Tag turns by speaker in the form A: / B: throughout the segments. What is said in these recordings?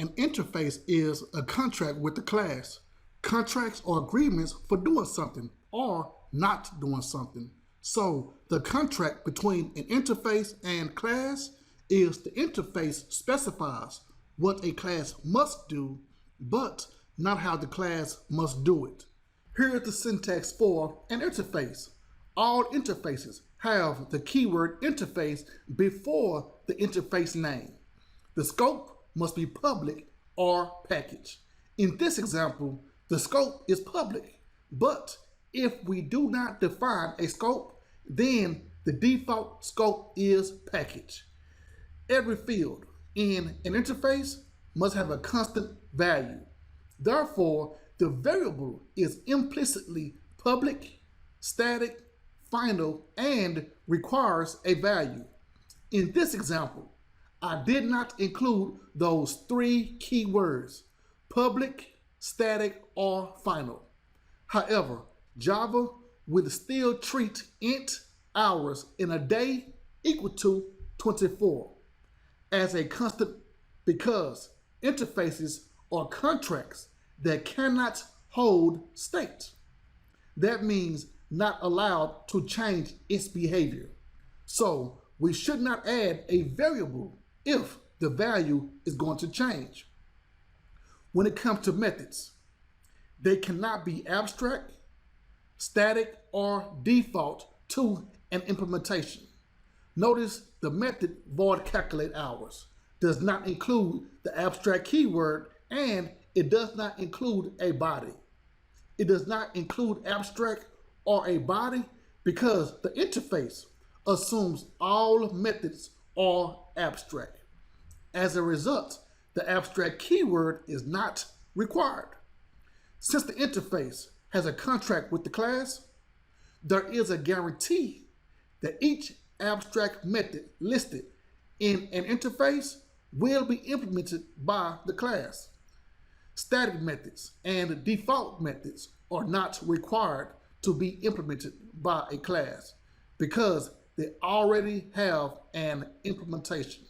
A: An interface is a contract with the class. Contracts are agreements for doing something or not doing something. So the contract between an interface and class is the interface specifies what a class must do, but not how the class must do it. Here is the syntax for an interface. All interfaces have the keyword interface before the interface name. The scope must be public or package. In this example, the scope is public, but if we do not define a scope, then the default scope is package. Every field in an interface must have a constant value. Therefore, the variable is implicitly public, static, final, and requires a value. In this example, I did not include those three keywords, public, static, or final. However, Java will still treat int hours in a day equal to 24 as a constant because interfaces are contracts that cannot hold state. That means not allowed to change its behavior. So we should not add a variable if the value is going to change. When it comes to methods, they cannot be abstract, static, or default to an implementation. Notice the method void calculate hours does not include the abstract keyword, and it does not include a body. It does not include abstract or a body because the interface assumes all methods are abstract. As a result, the abstract keyword is not required. Since the interface has a contract with the class, there is a guarantee that each abstract method listed in an interface will be implemented by the class. Static methods and default methods are not required to be implemented by a class because they already have an implementation.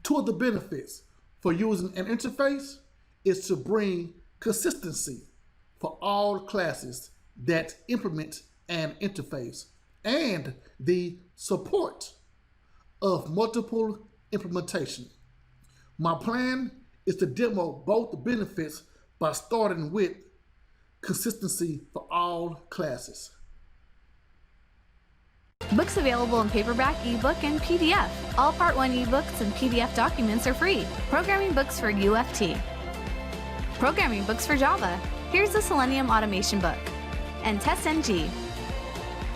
A: Two of the benefits for using an interface is to bring consistency for all classes that implement an interface and the support of multiple implementation. My plan is to demo both the benefits by starting with consistency for all classes.
B: Books available in paperback, ebook, and PDF. All Part 1 ebooks and PDF documents are free. Programming books for UFT. Programming books for Java. Here's the Selenium Automation book. And TestNG.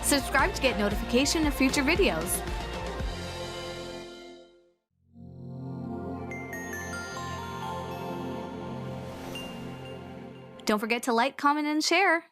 B: Subscribe to get notification of future videos. Don't forget to like, comment, and share.